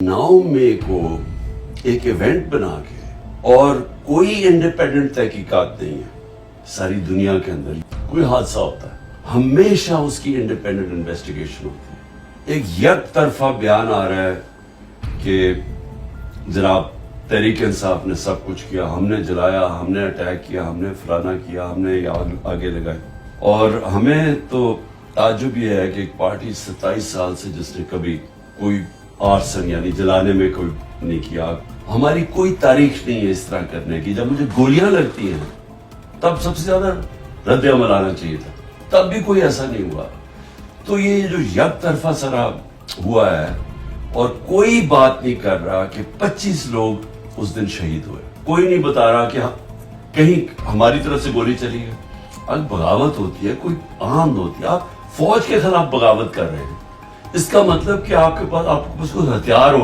9 मई को एक इवेंट बना के, और कोई इंडिपेंडेंट तहकीकात नहीं है सारी दुनिया के अंदर, कोई हादसा होता है हमेशा उसकी इंडिपेंडेंट इन्वेस्टिगेशन होती है। एक तरफा बयान आ रहा है कि जनाब तहरीक इंसाफ ने सब कुछ किया, हमने जलाया, हमने अटैक किया, हमने फलाना किया, हमने आगे लगाए, और हमें तो ताज्जुब ये है कि एक पार्टी 27 साल से जिसने कभी कोई आर्सन यानी जलाने में कोई नहीं किया, हमारी कोई तारीख नहीं है इस तरह करने की। जब मुझे गोलियां लगती हैं तब सबसे ज्यादा रद्द अमल आना चाहिए था, तब भी कोई ऐसा नहीं हुआ। तो ये जो एक तरफा सरा हुआ है और कोई बात नहीं कर रहा कि 25 लोग उस दिन शहीद हुए, कोई नहीं बता रहा कि कहीं हमारी तरफ से गोली चली है। अगर बगावत होती है कोई आम होती है, आप फौज के खिलाफ बगावत कर रहे हैं, इसका मतलब कि आपके पास कोई हथियार हो